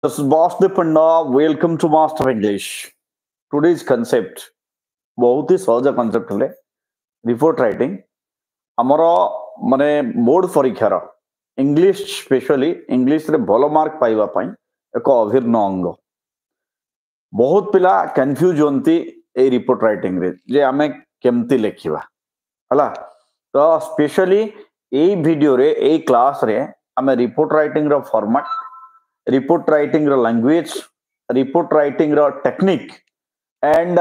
This is Bosdeep Panda. Welcome to Master of English. Today's concept बहुत ही सहज concept है report writing हमर माने बोर्ड परीक्षार इंग्लिश स्पेशली इंग्लिश रे भलो मार्क पाइबा पई एक अभिन्न अंग बहुत पिला कंफ्यूज होंती ए रिपोर्ट राइटिंग रे जे आमे केमती लिखिबा हला तो स्पेशली ए वीडियो रे ए क्लास रे आमे रिपोर्ट राइटिंग रो फॉर्मेट रिपोर्ट राइटिंग रो लैंग्वेज रिपोर्ट राइटिंग रो technique and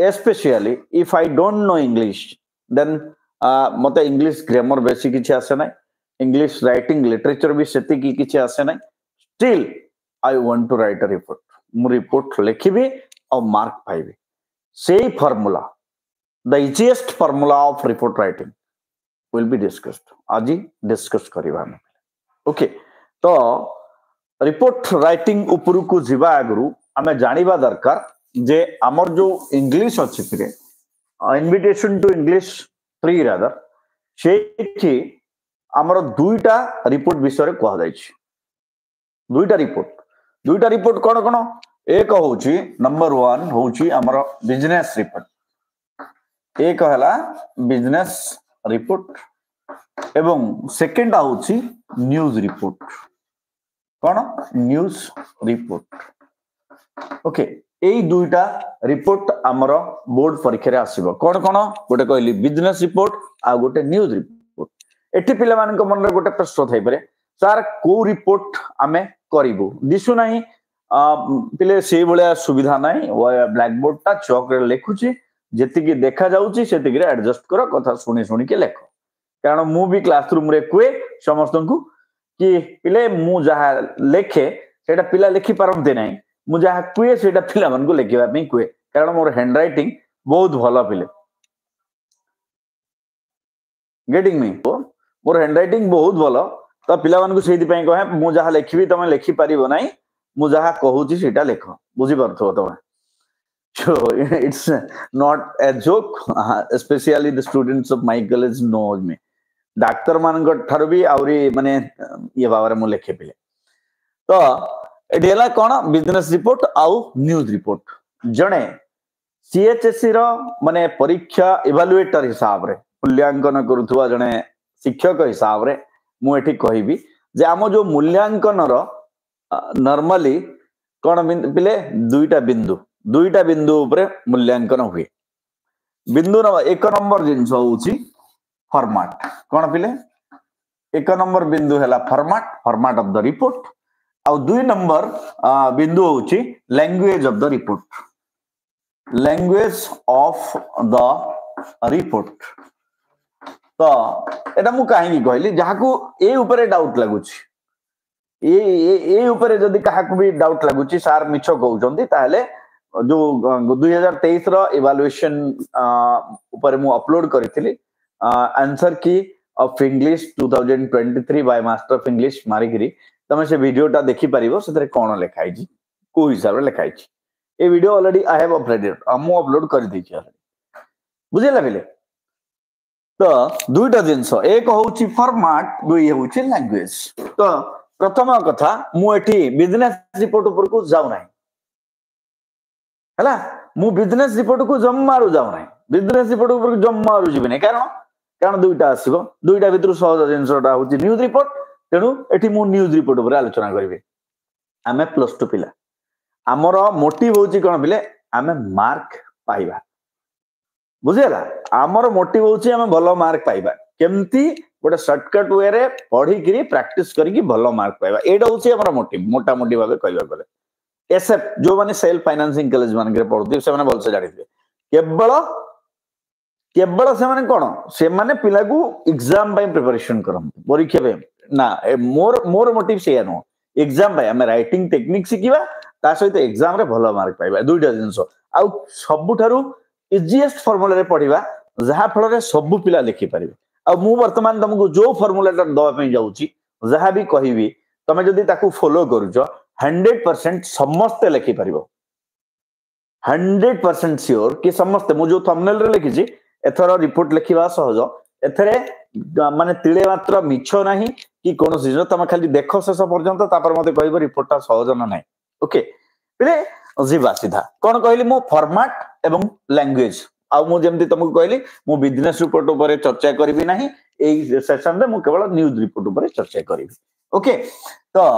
especially if I don't know English then मते इंग्लिश ग्रामर बेसी किछि आसे नै इंग्लिश राइटिंग लिटरेचर भी सेति की किछि आसे नै still I want to write a report मु रिपोर्ट लिखिबी और मार्क पाइबी सेही formula the easiest formula of report writing will be discussed आज डिस्कस करबा हम ओके तो रिपोर्ट राइटिंग ऊपर को जिबा आगरु हमें जानिबा दरकार जे आमर जो इंग्लिश अच्छी फिरे इनविटेशन टू इंग्लिश 3 रादर से आमर दुईटा रिपोर्ट विषय रे कह जाय दुईटा रिपोर्ट कोन कोन एक होची नंबर 1 होची आमर बिजनेस रिपोर्ट एक हला बिजनेस रिपोर्ट एवं सेकंड होची न्यूज रिपोर्ट कोन न्यूज रिपोर्ट ओके एई दुईटा रिपोर्ट आमर बोर्ड परीक्षा रे आसीबो कोन कोन गोटे कहली बिजनेस रिपोर्ट आ गोटे न्यूज रिपोर्ट एठी पिला मान को मन रे गोटे प्रश्न थाई परे सर को रिपोर्ट आमे करिवो दिसु नाही पिले से बळिया सुविधा नाही ब्लैक बोर्ड ता चॉक रे लिखुची जेति की देखा जाउची सेति की एडजस्ट करो कथा सुनी सुनी के लेखो कारण मु भी क्लासरूम रे कुए समस्त को कि पिले मु जहा लेखे सेटा पिला लिखि परमते नाही मु जहा कुए सेटा पिला मन को लिखिबा में कुए कारण मोर हैंड राइटिंग बहुत भलो पिले गेटिंग मी मोर हैंड राइटिंग बहुत भलो तो पिला मन को सेति पई कहे मु जहा लिखिबी तमे लिखि परिबो नाही मु जहा कहूची सेटा लेखो बुझी परथो तमे so it's not a joke especially the students of my college knows me doctor मान को ठार भी आउरी माने ये बाबरे मु लिखे पिले तो एडेला कोन बिजनेस रिपोर्ट आउ न्यूज रिपोर्ट जणे सीएचएससी रो माने परीक्षा इवैल्यूएटर हिसाब रे मूल्यांकन करूथुवा जणे शिक्षक हिसाब रे मु एठी कहिबी जे आमो जो मूल्यांकन रो नॉर्मली कोन पिले दुईटा बिंदु ऊपर मूल्यांकन हुए बिंदु एक नंबर जिंस होउची फॉर्मेट कोन पिले एक नंबर बिंदु हैला फॉर्मेट ऑफ द रिपोर्ट और 2 नंबर बिंदु होची लैंग्वेज ऑफ द रिपोर्ट तो एटा मु काहे की कहली जहा को ए ऊपर डाउट लागुची ए ऊपर जदी काहा को भी डाउट लागुची सर मिछो कहउचंती ताले जो 2023 रो इवैल्यूएशन ऊपर मु अपलोड करिथिली answer key of English 2023 by master of English मारिगिरी तमे से वीडियोटा देखि परिबो सेतरे कोन लेखाइ छी को हिसाब रे लेखाइ छी ए video already I have uploaded हम अपलोड कर दै छी बुझिला बेले तो दुईटा जिंस एक होउची फॉर्मेट दुई होउची लैंग्वेज तो प्रथम कथा मु एठी बिजनेस रिपोर्ट ऊपर को जाउ नाही हला मु बिजनेस रिपोर्ट को जम्मारू जाउ नाही बिजनेस रिपोर्ट ऊपर को जम्मारू जिबे नै कारण दुईटा आसीबो दुईटा भितर सहज जिंसटा होउची न्यूज रिपोर्ट तेणु एठी मु न्यूज रिपोर्ट ऊपर आलोचना करिवे आमे +2 पिला हमर मोटिव होउची कोन पिले आमे मार्क पाइबा बुझिला हमर मोटिव होउची आमे भलो मार्क पाइबा केमती गोटे शॉर्टकट वे रे पढी करी प्रैक्टिस करी की भलो मार्क पाइबा एडा होउची हमर मोटिव मोटा मोटी भाबे कहबा गले एसएफ जो माने सेल्फ फाइनेंसिंग कॉलेज मान के पढुथि से माने भलसे जानिथि केवल से माने कोन से माने पिला को एग्जाम बाय प्रिपरेशन करम परीक्षा बे ना मोर मोटिव से नो एग्जाम बाय हम राइटिंग टेक्निक सिकिबा ता सहित एग्जाम रे भलो मार्क पाइबा दुईटा जिंस आ सबुठारु इजीएस्ट फार्मूला रे पढिबा जहा फल रे सब पिला लिखि परिबे आ मु वर्तमान तुमको जो फार्मूला टा दवा पे जाउची जहा भी कहिबी तमे जदी ताकू फॉलो करूचो 100% समस्त लिखि परिबो 100% श्योर कि समस्त मु जो थंबनेल रे लिखि छी एथरो रिपोर्ट लिखिबा सहज एथरे माने तिले मात्र मिछो नाही कि कौन जिन तुम खाली देख शेष पर्यंत तापर मते कहबो रिपोर्टटा सहज ना नाही ओके पहिले जीवा सीधा कौन कहली मो फॉर्मेट एवं लैंग्वेज आ मु जेमती तुमको कहली मु बिजनेस रिपोर्ट ऊपर चर्चा करबी नाही एई सेशन रे मु केवल न्यूज रिपोर्ट ऊपर चर्चा करबी ओके तो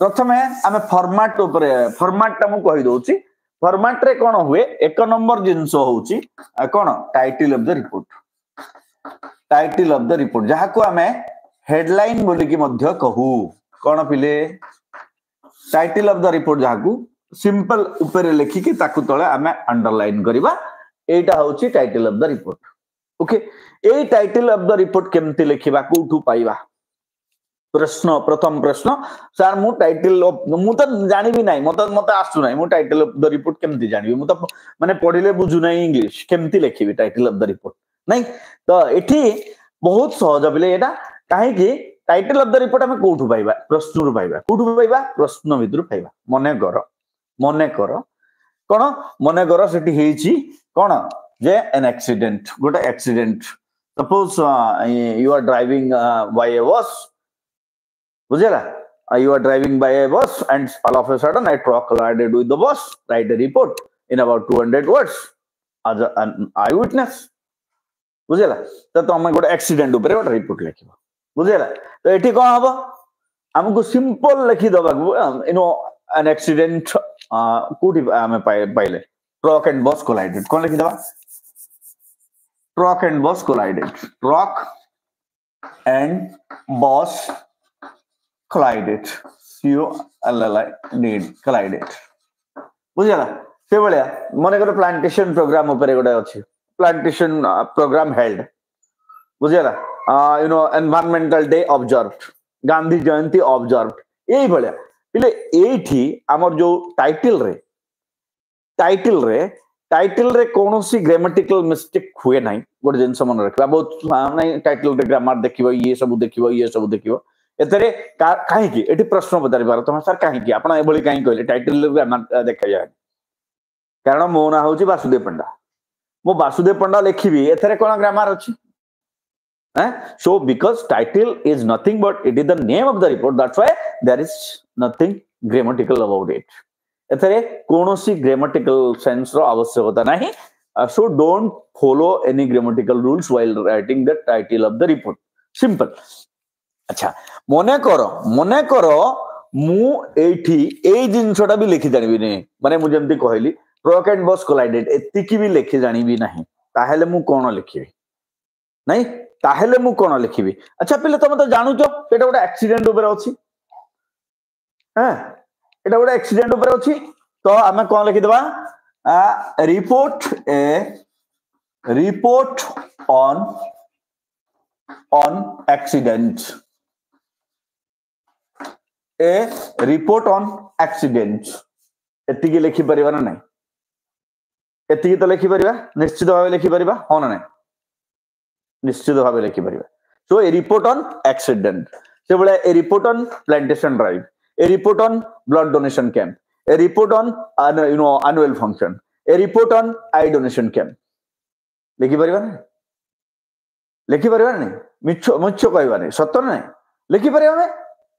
प्रथमे आमे फॉर्मेट ऊपर फॉर्मेट ता मु कहि दोची फॉर्मेट रे कोन हुए एक नंबर जिंस होउची कोन title of the report title of the report जहा को आमे हेडलाइन बोली की मध्य कहू कोन पिले टाइटल ऑफ द रिपोर्ट जहा को सिंपल ऊपर लिखि कि ताकू तळे आमे अंडरलाइन करिबा एटा होउची title of the report okay A title of the report केमती लिखिबा कोठू पाइबा प्रश्न प्रथम प्रश्न सर मु टाइटल मु तो जानि भी नाही मत मत आसु नाही मु टाइटल ऑफ द रिपोर्ट केमती जानिबी मु तो माने पढिले बुझु नाही इंग्लिश केमती लिखिबी टाइटल ऑफ द रिपोर्ट नहीं तो एठी बहुत सहज बिले एटा काहे कि टाइटल ऑफ द रिपोर्ट हमें कोठू पाइबा प्रश्न रु पाइबा कोठू पाइबा प्रश्न भितर पाइबा मने कर कोन मने कर सेठी हेची कोन जे एन एक्सीडेंट गोटे accident suppose you are driving by a bus बुझेला you are driving by a bus and all of a sudden a truck collided with the bus write a report in about 200 words as an eyewitness बुझेला तो तुम गोटे accident ऊपर गोटे report लिखिबो बुझेला तो एठी कोन हबो हमको सिंपल लिखि दबा यू नो एन एक्सीडेंट कोठी हमें पाइले ट्रक एंड बस कोलाइडेड कोन लिखि दबा ट्रक एंड बस कोलाइडेड ट्रक एंड बस collided collided बुझला से बलिया मने कर प्लांटेशन प्रोग्राम ऊपर गोटे अछि प्लांटेशन प्रोग्राम हेल्ड बुझला you know environmental day observed Gandhi Jayanti observed एई बलिया इले एठी हमर जो टाइटल रे कोनोसी ग्रामेटिकल मिस्टेक हुए नाही गोटे जिंस मन रखबा बहुत नाही टाइटल रे ग्रामर देखिबो ये सब देखिबो एतरे काहे की एठी प्रश्न बतारि बार तुम सर काहे की आपण एबोली काहे कहले टाइटल रे देखा जाय कारण मो ना होची वासुदेव पंडा मो वासुदेव पंडा लिखिबी एतरे कोन ग्रामर अछि so because title is nothing but it is the name of the report that's why there is nothing grammatical about it एतरे कोनोसी grammatical sense रो आवश्यकता नाही so don't follow any grammatical rules while writing the title of the report simple अच्छा मने करो मु एठी ए जिंसटा भी लिखि जानिबी नै माने मु जेमति कहली ट्रक एंड बस कोलाइडेड एतिकी भी लिखि जानिबी नाही ताहेले मु कोन लिखिबी नहीं ताहेले मु कोन लिखिबी अच्छा पहिले तुम तो जानु छ एटा गोटे एक्सीडेंट ऊपर अछि हैं एटा गोटे एक्सीडेंट ऊपर अछि तो हमें कोन लिखि देबा report on accident a report on accident एतिकी लिखि परिबा ना नहीं एतिकी तो लिखि परिबा निश्चित भाव लिखि परिबा हो ना नहीं निश्चित भाव लिखि परिबा so a report on accident से बोले a report on plantation drive a report on blood donation camp a report on you know annual function a report on eye donation camp लिखि परिबा ना लिखि परिबा नहीं मिच्छो कहबा नहीं सत्य नहीं लिखि परिबा में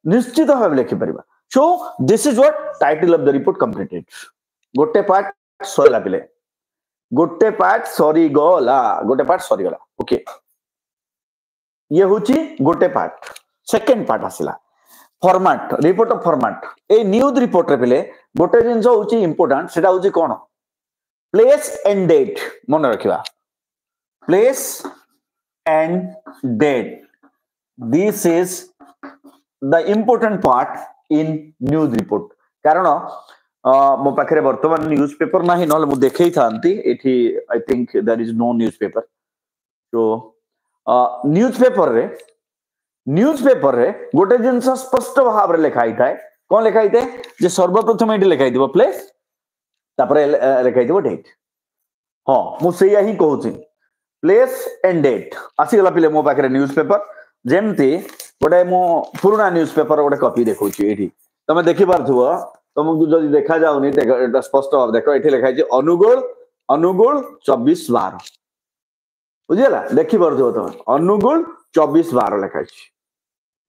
निश्चित भाव लिखि परिबा so this is what title of the report completed गोटे पार्ट सरीला पिले गोटे पार्ट सरी गला ओके ये होची गोटे पार्ट सेकंड पार्ट आसिला format report of format a news report रे पिले गोटे जिंस होची इंपोर्टेंट सेटा होची कोन प्लेस एंड डेट मन रखिबा place and date this is the important part in news report कारण मो पाखरे वर्तमान न्यूज पेपर नाही नले मु देखै थांती एठी I think there is no newspaper तो न्यूज पेपर रे गोटे जिंस स्पष्ट भाव रे लिखाई थाए कोन लिखाई थाए जे सर्वप्रथम एठी लिखाई दिबो प्लेस तापर लिखाई दिबो डेट हां मु सेया ही कहूची प्लेस एंड डेट आसी गला पिले मो पाखरे न्यूज पेपर जेमती गोटे मो पुराना न्यूज पेपर गोटे कॉपी देखौची एठी तमे देखि पारथुबो तुमको जदि देखा जाउनी एटा स्पष्ट भाव देखो एठी लिखाई जे अनुगुण 24/12 बुझिला देखि पारथुबो तमे अनुगुण 24/12 लिखाई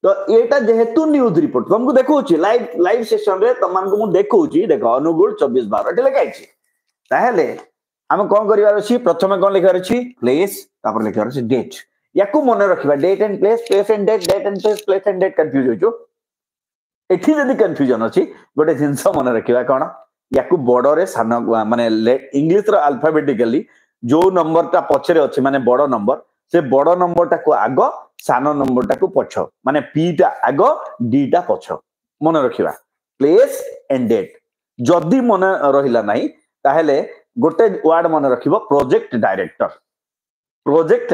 तो एटा जेहेतु न्यूज रिपोर्ट तुमको देखौची लाइव सेशन रे तमनको मु देखौची देखो अनुगुण 24/12 एटा लिखाइछि ताहेले हम कोन करिवार अछि प्रथमे कोन लिखार अछि प्लेस तापर लिखार अछि डेट याकू मने रखिबा date and place and date place and date confuse होजो एठी जदी कंफ्यूजन अछि गोटे जिंस मने रखिबा कोन याकू बॉर्डर रे सान माने इंग्लिश रो अल्फाबेटिकली जो नंबर ता पछरे अछि माने बड़ नंबर से बड़ नंबर टा को आगो सान नंबर टा को पछ माने पी टा आगो डी टा पछ मन रखिबा प्लेस एंड डेट जदी मन रहिला नाही ताहेले गोटे वर्ड मन रखिबो project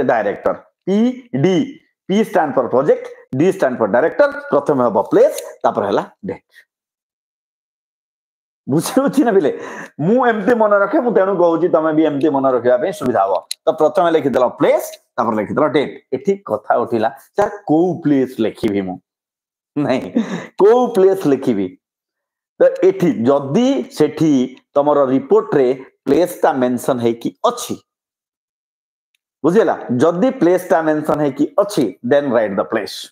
director P D P stand for project D stand for director प्रथम हबो प्लेस तापर हला डेट बुझी ना बिले मु एमती मन रखे मु तेनु कहूची तमे भी एमती मन रखिबा पे सुविधा हो तो प्रथम लिखि देला प्लेस तापर लिखि देला डेट एठी कथा उठिला सर को प्लेस लिखिबी मु नहीं को प्लेस लिखिबी तो एठी जदी सेठी तमरो रिपोर्ट रे प्लेस ता मेंशन है कि अछि बुझिला जदी प्लेस ता मेंशन है कि अछि देन राइट द प्लेस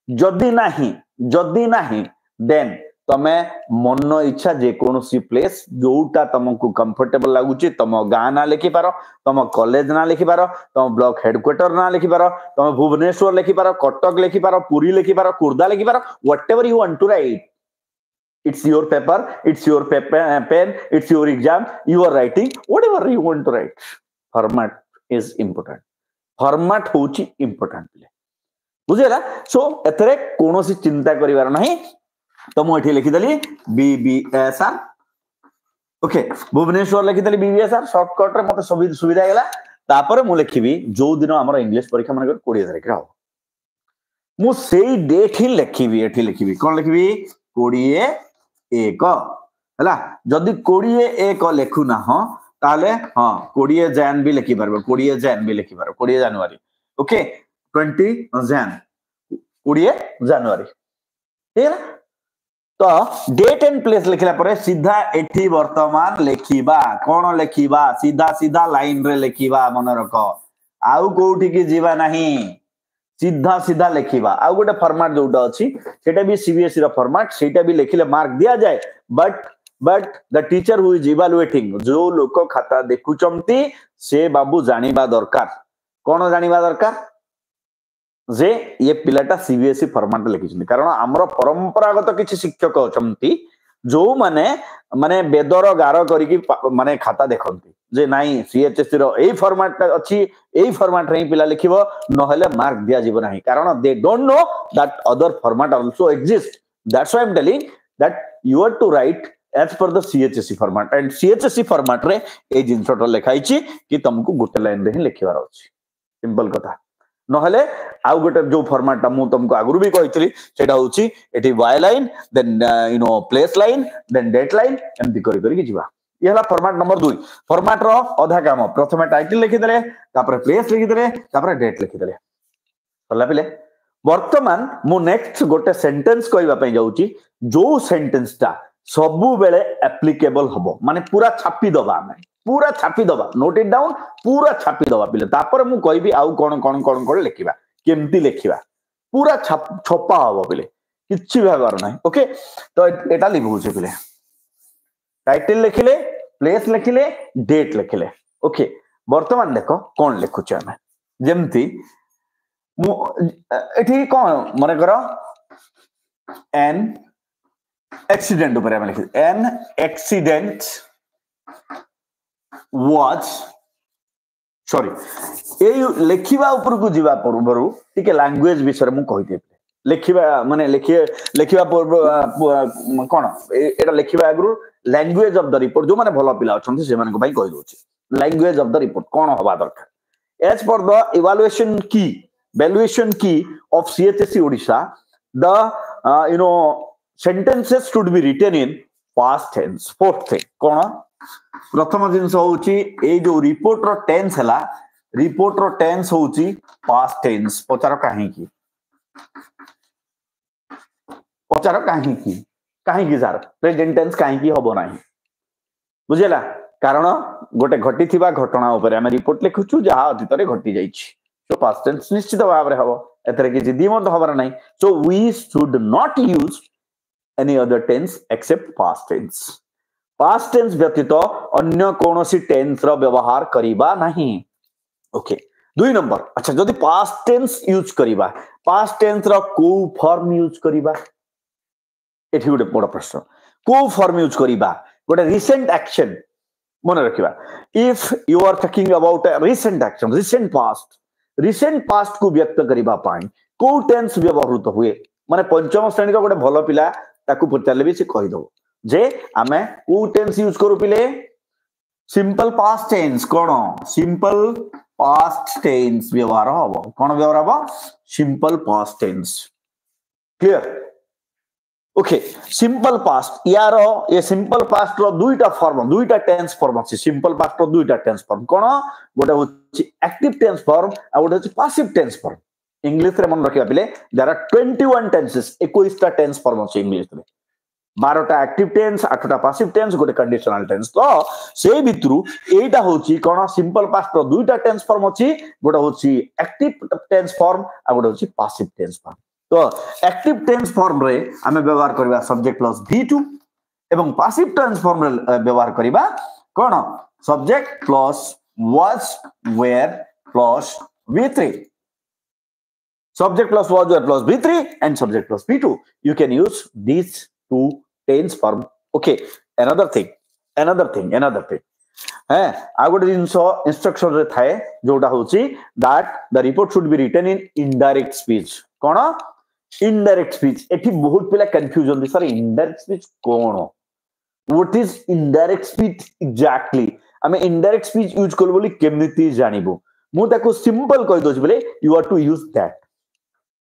जदी नाही देन तमे मन इच्छा जे कोनोसी प्लेस जोटा तुमको कंफर्टेबल लागुची तुम गाँ ना लिखि पारो तुम कॉलेज ना लिखि पारो तुम ब्लॉक हेडक्वार्टर ना लिखि पारो तुम भुवनेश्वर लिखि पारो कटक लिखि पारो पुरी लिखि पारो खुर्दा लिखि पारो whatever you want to write it's your paper it's your pen it's your exam you are writing whatever you want to write format is important format होची important बुझेला सो एतरे कोनोसी चिंता करिवार नाही तो मु एठी लिखि दली बीबीएसआर ओके भुवनेश्वर लिखि दली बीबीएसआर शॉर्टकट रे मते सुविधा गेला तापर मु लिखिबी जो दिन हमर इंग्लिश परीक्षा मन 20 तारिख रे हो मु सेई डेट ही लिखिबी एठी लिखिबी कोन लिखिबी 21 हला जदी 21 लिखु ना हो ताले हां 20 जैन भी लिखि परबो 20 जैन भी लिखि परबो 20 जनवरी ओके 20 जैन 20 जनवरी ठीक है तो डेट एंड प्लेस लिखला परे सीधा एठी वर्तमान लिखिबा कोन लिखिबा सीधा लाइन रे लिखिबा मन रखो आउ कोठी की जीवा नहीं सीधा लिखिबा आ गोटे फॉर्मेट जोटा अछि सेटा भी सीबीएसई रो फॉर्मेट सेटा भी लिखिले मार्क दिया जाए but the teacher who is evaluating जो लोक खाता देखुचंती से बाबू जानिबा दरकार कोन जानिबा दरकार जे ये पिलाटा सीबीएसई फॉर्मेट लिखिछन कारण हमरो परंपरागत किछि शिक्षक अछंती जो माने बेदर गार करिकि माने खाता देखंती जे नाही सीएचएससी रो एई फॉर्मेट अछि एई फॉर्मेट रे पिला लिखिबो नहले मार्क दिया जीव नाही कारण they don't know that other format also exist that's why I am telling that you are to write as per the CHSC format and CHSC format रे ए जिंसटा लिखाइछि कि तुमको गुटे लाइन रे ही लिखिबार अछि सिंपल कथा नहले आउ गोटे जो फॉर्मेट मु तुमको आगुरु भी कहितली सेटा होची एठी by line then you know place line then date line एमती करि करि जिबा ये हला फॉर्मेट नंबर 2 फॉर्मेट रो आधा काम प्रथमे टाइटल लिखि देले तापर प्लेस लिखि देले तापर डेट लिखि देले होला पिले वर्तमान मु नेक्स्ट गोटे सेंटेंस कहबा पई जाउची जो सेंटेंस ता सबु बेले एप्लीकेबल हबो माने पूरा छापी दबा हमें पूरा छापी दबा नोट इट डाउन पूरा छापी दबा पिले तापर मु कहबी आउ कोन लिखिबा केमती लिखिबा पूरा छपा हबो पिले किछि भागर नै ओके तो एटा लिखु छै पिले टाइटल लिखिले प्लेस लिखिले डेट लिखिले ओके वर्तमान देखो कोन लिखु छै हमें जेमती मु एठी कोन माने करो एन एक्सीडेंट ऊपर हम लिखि एन एक्सीडेंट was sorry ए लेखिबा ऊपर को जीवा पूर्वरु टिके लैंग्वेज विषय मु कहि दे लेखिबा माने लेखिबा पूर्व कोन एटा लेखिबा अगरु लैंग्वेज ऑफ द रिपोर्ट जो माने भलो पिला अछंती से माने को भाई कहि दोछि लैंग्वेज ऑफ द रिपोर्ट कोन होबा दरकार as per the evaluation key valuation key of CHSC Odisha the you know sentences should be written in past tense fourth thing कोन प्रथम जिंस होउची ए जो रिपोर्ट रो टेंस हला रिपोर्ट रो टेंस होउची पास्ट टेंस पचार काहे की सर प्रेजेंट टेंस काहे की होबो नाही बुझेला कारण गोटे घटी थिबा घटना ऊपर हम रिपोर्ट लिखुछु जहा अतीत रे घटी जाईछि तो पास्ट टेंस निश्चित भाव रे हबो एतरे किछि द्विमत हबार नाही so we should not use any other tense except past tense past tense व्यतीत अन्य कोनोसी टेंस रो व्यवहार करिबा नाही ओके दुई नंबर अच्छा जदि पास्ट टेंस यूज करिबा पास्ट टेंस रो को फॉर्म यूज करिबा एठी गोटे बड़ प्रश्न को फॉर्म यूज करिबा गोटे रिसेंट एक्शन मन रखिबा if you are talking about a recent action recent past को व्यक्त करिबा पाई को टेंस व्यवहृत हुए माने पंचम श्रेणी रो गोटे भलो पिला ताकू पचारले भी से कहि दो जे आमे को टेंस यूज करू पिले सिंपल पास्ट टेंस कोन सिंपल पास्ट टेंस व्यवहार हबो कोन व्यवहार हबो simple past tense clear okay simple past यार ये सिंपल पास्ट रो दुईटा फॉर्म दुईटा टेंस फॉर्म अछि सिंपल पास्ट रो दुईटा टेंस फॉर्म कोन गोटे होछि एक्टिव टेंस फॉर्म आ गोटे होछि पैसिव टेंस फॉर्म इंग्लिश रे मन रखिबा पिले देयर आर 21 टेंसेस 21 टा टेंस फॉर्म अछि इंग्लिश रे 12 टा एक्टिव टेंस 8 टा पैसिव टेंस गोटे कंडीशनल टेंस तो से भितरु एटा होछि कोन सिंपल पास्ट रो दुईटा टेंस फॉर्म अछि गोटे होछि एक्टिव टेंस फॉर्म आ गोटे होछि पैसिव टेंस फॉर्म तो एक्टिव टेंस फॉर्म रे हमें व्यवहार करबा सब्जेक्ट प्लस V2 एवं पैसिव टेंस फॉर्म रे व्यवहार करबा कोन subject plus was were plus V3 subject plus was were plus V3 and subject plus V2 you can use these two tense form okay another thing है आ गोटे जिंसो instruction रे थाए जोटा होची that the report should be written in indirect speech cone indirect speech एठी बहुत पिला confusion sir indirect speech cone what is indirect speech exactly आमे indirect speech यूज करबो बोली केमिति जानिबो मु ताको सिंपल कहि दोछ बोले you are to use that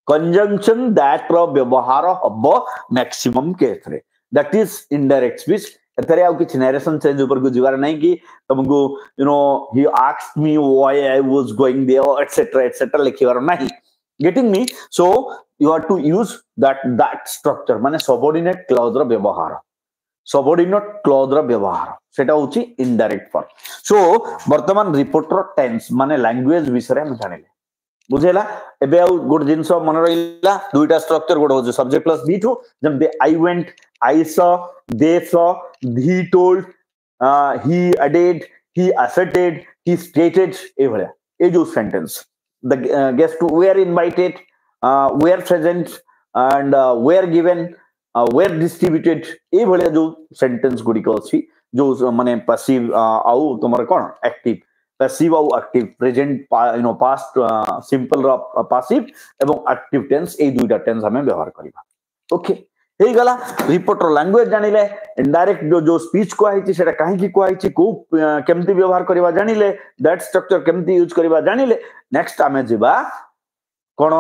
conjunction that रो व्यवहार हबो मैक्सिमम केस रे that is indirect speech एतरे आउ किछ नरेशन चेंज ऊपर को जिवार नहीं कि तुमको you know he asked me why I was going there etc लिखिवार नहीं getting me so you are to use that structure माने subordinate clause रो व्यवहार subordinate clause रो व्यवहार सेटा होची इनडायरेक्ट फॉर्म सो वर्तमान रिपोर्ट रो टेंस माने लैंग्वेज विषय हम जानिले बुझेला एबे आ गुड जिंस मन रहिला दुईटा स्ट्रक्चर गोड हो सब्जेक्ट प्लस V2 जम they I went I saw they saw he told he added he asserted he stated ए भलिया ए जो sentence the guests were invited were present and were given were distributed ए भलिया जो sentence गुडी को अछि जो माने पैसिव आउ तमर कोन एक्टिव पैसिव आउ active present you know past simple रो पैसिव एवं एक्टिव टेंस ए दुईटा टेंस हमें व्यवहार करबा ओके हे गला रिपोर्ट रो लैंग्वेज जानिले इनडायरेक्ट जो स्पीच को आइछि सेटा काहे की को आइछि को केमति व्यवहार करबा जानिले दैट स्ट्रक्चर केमति यूज करबा जानिले नेक्स्ट आमे जिबा कोन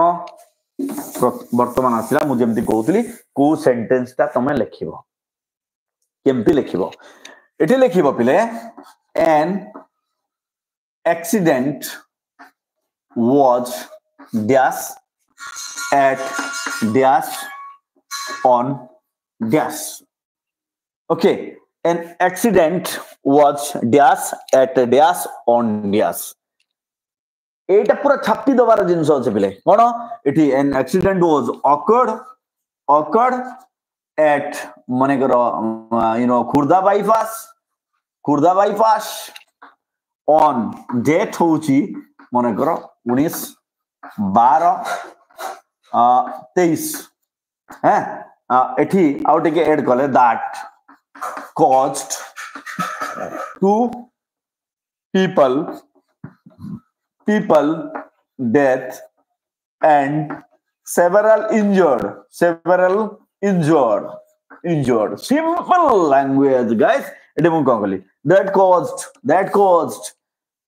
वर्तमान आसिला मु जेमति कहउतली को सेंटेंस ता तमे लिखिबो केमति लिखिबो एठी लिखिबो पिले N accident was dash at dash on dash okay an accident was dash at dash on dash एटा पूरा छापी दबार जिंस अछि पिले कोन एठी an accident was occurred at माने करो you know Khurda bypass on date होची माने करो 19 12 23 हैं एठी आउ टिके ऐड करले that caused two people death and several injured simple language guys एटे मु कहली that caused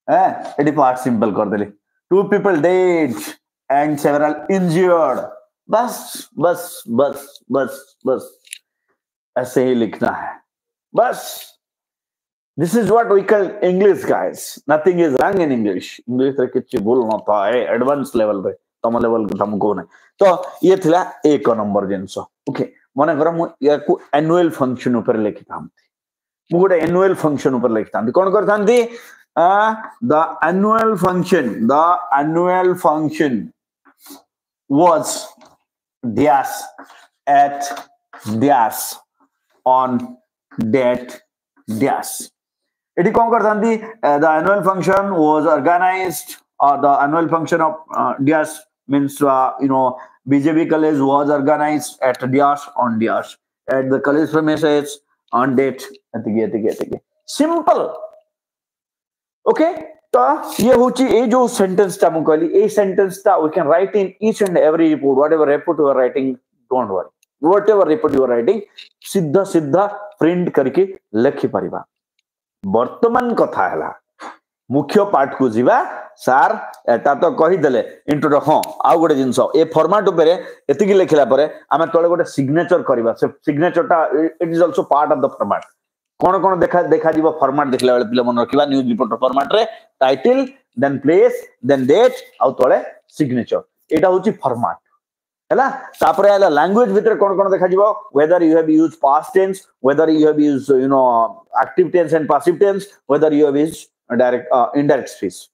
eighty part simple कर देली two people dead and several injured बस ऐसे ही लिखना है बस this is what we call English guys nothing is wrong in English रे किछ बोल न था एडवांस लेवल रे तम लेवल के तुमको नै तो ये थिला एक नंबर जिंस ओके मने कर मु या को एनुअल फंक्शन ऊपर लिखिता मु गोटे एनुअल फंक्शन ऊपर लिखिता कोन करथांती the annual function was dash at dash on that dash. It कौन करता थी? The annual function was organized, or the annual function of dash means BJP college was organized at dash on dash at the college premises on date. Simple. Okay, तो ये होची ए जो sentence टा मु कहली ए sentence टा we can write in each and every report, whatever report you are writing, don't worry, whatever report you are writing सीधा सीधा print करके लिखि परिबा. वर्तमान कथा हला मुख्य पाठ को जीवा सार एटा तो कहि देले इंट्रो हां आ गोटे जिंस ए फॉर्मेट ऊपर एतिकी लिखला परे आमे तळे गोटे सिग्नेचर करबा. से सिग्नेचर टा it is also part of the format. कौन कौन देखा जीव फॉर्मेट देखला बेले पिले मन रखिबा. न्यूज रिपोर्टर फॉर्मेट रे title then place then date आ तळे सिग्नेचर. एटा होची फॉर्मेट हैला. तापरे आला लैंग्वेज भीतर कौन कौन देखा जीव whether you have used past tense, whether you have used active tense and passive tense, whether you have used direct indirect speech.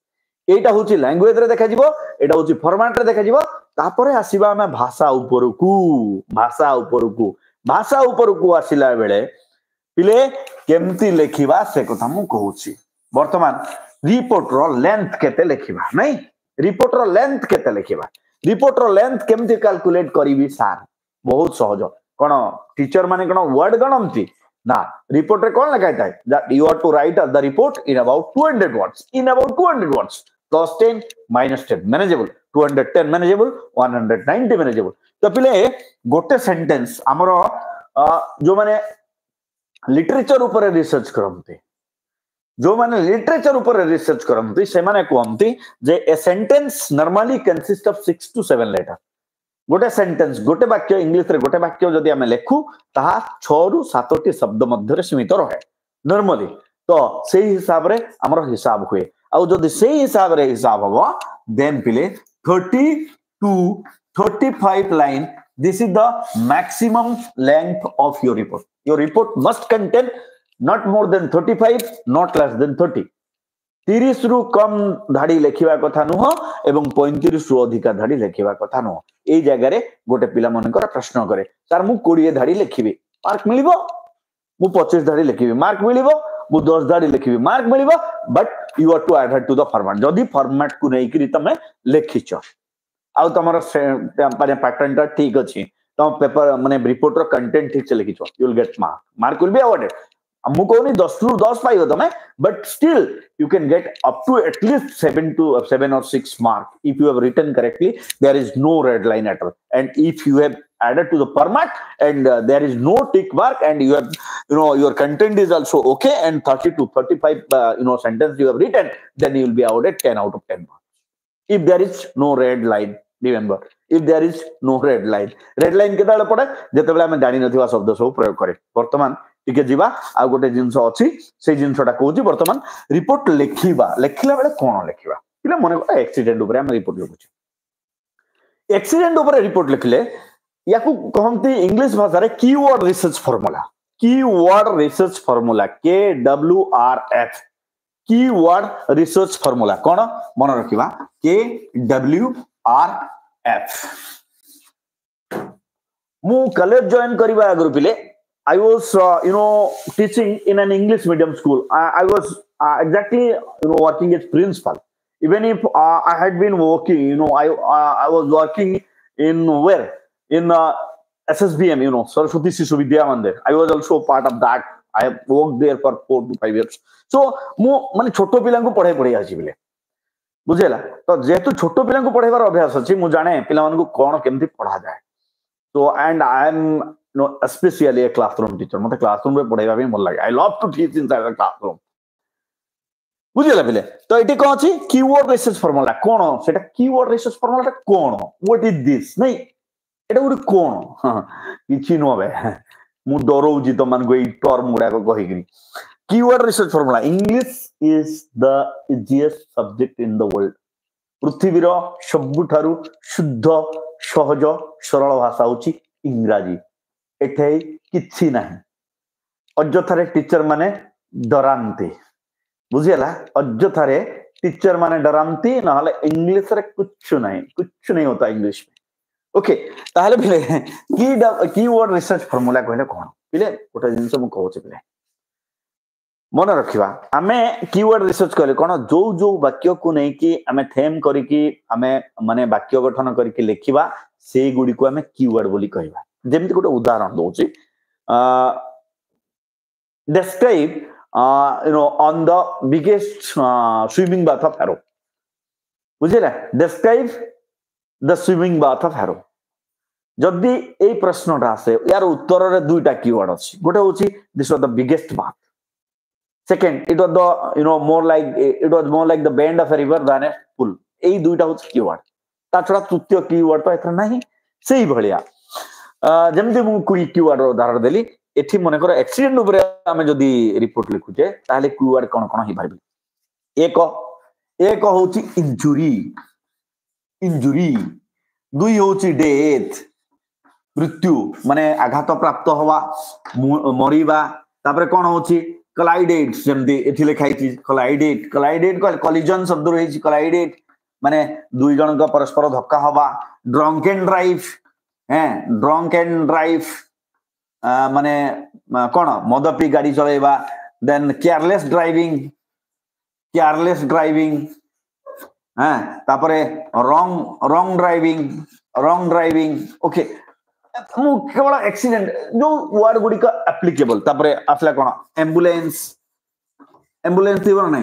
एटा होची लैंग्वेज रे देखा जीव, एटा होची फॉर्मेट रे देखा जीव. तापरे आसीबा हम भाषा उपरकू. भाषा उपरकू आसिला बेले पिले केमती लेखिबा से कथा मु कहूची. वर्तमान रिपोर्ट रो लेंथ केते लेखिबा नहीं, रिपोर्ट रो लेंथ केते लेखिबा. रिपोर्ट रो लेंथ केमती कैलकुलेट करिवि सार? बहुत सहज. कोन टीचर माने कोन वर्ड गणमती ना. रिपोर्ट रे कोन लिखा थाए that you are to write the report in about 200 words. In about 200 words plus 10 minus 10 manageable, 210 manageable, 190 manageable. तो पिले गोटे सेंटेंस हमरो जो माने लिटरेचर ऊपर रिसर्च करमते, जो माने लिटरेचर ऊपर रिसर्च करमते से माने कहमती जे a sentence normally consist of 6 to 7 letter. गोटे सेंटेंस गोटे वाक्य इंग्लिश रे गोटे वाक्य जदी हमें लेखु ताहा 6 ରୁ 7 टी शब्द मध्य रे सीमित रहे नॉर्मली. तो सेही हिसाब रे हमरो हिसाब हुए. आउ जदी सेही हिसाब रे हिसाब हबो देन पिले 30 to 35 line. This is the maximum length of your report. Your report must contain not more than 35, not less than 30. 30 रु कम धाड़ी लेखिबा कथा नुह एवं 35 रु अधिका धाड़ी लेखिबा कथा नुह. एई जगह रे गोटे पिला मनकर प्रश्न करे सर मु 20 धाड़ी लेखिबी मार्क मिलिबो, मु 25 धाड़ी लेखिबी मार्क मिलिबो, मु 10 धाड़ी लेखिबी मार्क मिलिबो. But you are to adhere to the format. जदी फॉर्मेट को नै करी तमे लेखिछ आउ तमर पैटर्न टा ठीक अछि, तम पेपर माने रिपोर्ट रो कंटेंट ठीक से लिखिछ, you will get mark will be awarded. मु कोनी 10 ରୁ 10 पाइबो तमे, but still you can get up to at least 7 or 6 mark if you have written correctly. There is no red line at all. And if you have added to the format and there is no tick mark and you have your content is also okay and 30 to 35 sentence you have written, then you will be awarded 10 out of 10 marks. If there is no red line, remember, if there is no red line केताले पड़े जेतेबेले हम जानि नथिबा शब्द सब प्रयोग करे. वर्तमान टिके जीवा आ गोटे जिंस अछि से जिंसटा कहूची. वर्तमान रिपोर्ट लेखिबा लेखिला बेले कोन लेखिबा पिले मने को एक्सीडेंट ऊपर हम रिपोर्ट लिखुची. एक्सीडेंट ऊपर रिपोर्ट लिखले याकू कहंती इंग्लिश भाषा रे keyword research formula. Keyword research formula KWRF. Keyword research formula कोन मन रखिबा KWRF. मु कॉलेज जॉइन करिबा आगरु पिले I was teaching in an English medium school. I was exactly working as principal. Even if I had been working, I was working in where in SSBM, Saraswati Sishu Vidya Mandir. I was also part of that. I have worked there for 4 to 5 years. So मु माने छोटो पिला को पढ़ाई आछि बिले बुझेला. तो जेतु छोटो पिला को पढ़ाइबार अभ्यास अछि मु जाने पिला मन को कोन केमती पढ़ा जाय. So and I am especially a classroom teacher. मते क्लासरूम रे पढ़ाइबा भी मन लागे. I love to teach inside the classroom. बुझेला पिले. तो एटी कोन अछि कीवर्ड रिसर्च फार्मूला कोन सेटा keyword research formula cone what is this नहीं एटा गुडी कोन किछि नो बे मु डरौजी तो मान गई टर्म गुडा को कहिगिरी. Keyword research formula English is the easiest subject in the world. पृथ्वी रो सबुठारु शुद्ध सहज सरल भाषा होची इंग्रजी. एठे किछि नाही अजथारे टीचर माने डरांती बुझियला. अजथारे टीचर माने डरांती नहले इंग्लिश रे कुछ नहीं होता इंग्लिश में. ओके ताहले पिले कीवर्ड रिसर्च फार्मूला कहले कोन पिले गोटे जिंस मु कहूची पिले मन रखिबा आमे कीवर्ड रिसर्च करे कोन जो जो वाक्य को नै कि आमे थेम करी कि आमे माने वाक्य गठन करी कि लेखिबा सेई गुडी को आमे कीवर्ड बोली कहबा जेमिति गोटे उदाहरण दोची describe on the biggest swimming bath of Harrow बुझिला describe the swimming bath of Harrow जदि ए प्रश्नटा आसे यार उत्तर रे दुईटा कीवर्ड अछि गोटे होची this was the biggest bath second it was the more like the bend of a river then ए पुल ए दुईटा होची कीवर्ड ता छडा तृतीय कीवर्ड तो एथर नाही सेही भलिया जेमति मु कुई कीवर्ड उदाहरण देली एठी मने कर एक्सीडेंट ऊपर हमें जदी रिपोर्ट लिखुचे ताले कीवर्ड कोन कोन हि भाबी एक होची इंजुरी दुई होची डेथ मृत्यु माने आघात प्राप्त हवा मरिबा तापर कोन होची कोलाइडेट जेमति एठी लिखाई छी कोलाइडेट को कोलिजन शब्द रही कोलाइडेट माने दुई जन का परस्पर धक्का हवा ड्रंक एंड ड्राइव माने कोन मद पी गाड़ी चलेबा देन केयरलेस ड्राइविंग तापरे रॉन्ग ड्राइविंग ओके मु केवल एक्सीडेंट जो वर्ड गुडी का एप्लीकेबल तापरे आफला कोन एम्बुलेंस थिबो नै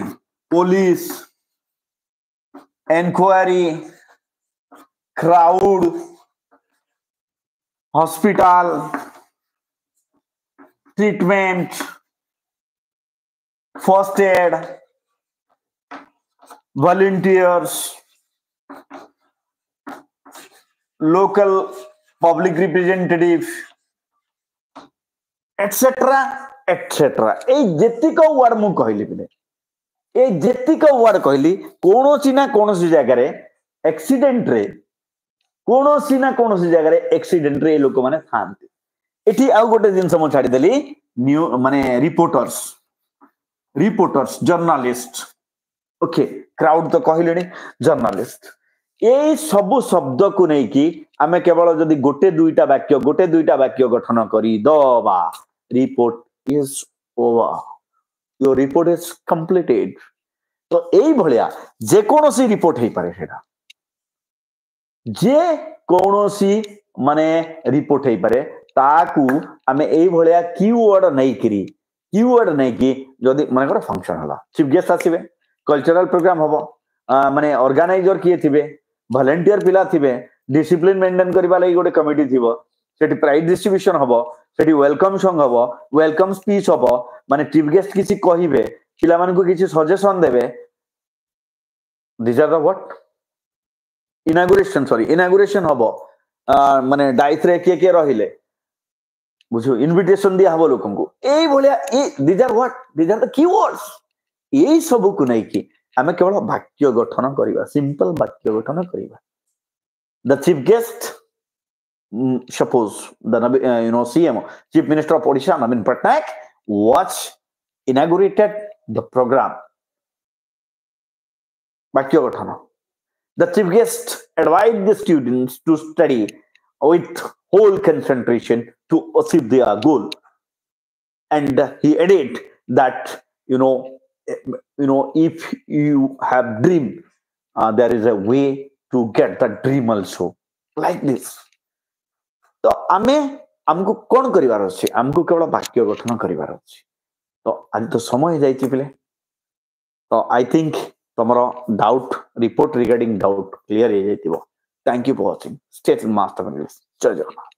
police enquiry crowd hospital treatment first aid volunteers local public representative etc ए जेतिक वर्ड मु कहली बिले ए जेतिक वर्ड कहली कोनोसी ना कोनोसी जगह रे एक्सीडेंट रे कोनोसी ना कोनोसी जगह रे एक्सीडेंट रे लोक माने थांती एठी आ गोटे दिन सम छाडी देली न्यू माने रिपोर्टर्स जर्नलिस्ट ओके क्राउड तो कहले जर्नलिस्ट ए सब शब्द को नहीं कि आमे केवल जदी गोटे दुईटा वाक्य गठन करी दबा report is over your report is completed तो एई भलिया जे कोनोसी रिपोर्ट हे पारे सेटा जे कोनोसी माने रिपोर्ट हे पारे ताकू आमे एई भलिया कीवर्ड नै कि जदी माने कर फंक्शन हला चीफ गेस्ट आसीबे कल्चरल प्रोग्राम हबो माने ऑर्गेनाइजर किए थिबे वॉलंटियर पिला थिबे डिसिप्लिन मेंटेन करबा लागि गोटे कमिटी थिबो सेठी प्राइज डिस्ट्रीब्यूशन हबो सेठी वेलकम सॉन्ग हबो वेलकम स्पीच हबो माने चीफ गेस्ट किछि कहिबे पिला मानकु किछि सजेशन देबे this are the what inauguration हबो माने डाइस रे के रहिले बुझो इनविटेशन दिया हबो लोकंकु एई भलिया दिस आर द कीवर्ड्स यही सब को नहीं कि आमे केवल वाक्य गठन करिबा सिंपल वाक्य गठन करिबा the chief guest suppose the CM chief minister of Odisha Naveen Patnaik was inaugurated the program वाक्य गठन the chief guest advised the students to study with whole concentration to achieve their goal and he added that if you have dream there is a way to get that dream also like this तो हमको कौन करिवार अछि हमको केवल वाक्य गठन करिवार अछि तो आज तो समय जाई छि पिले तो आई थिंक तमरो doubt report regarding doubt clear हे जाइतिबो thank you for watching stay in master English जय जगन्नाथ।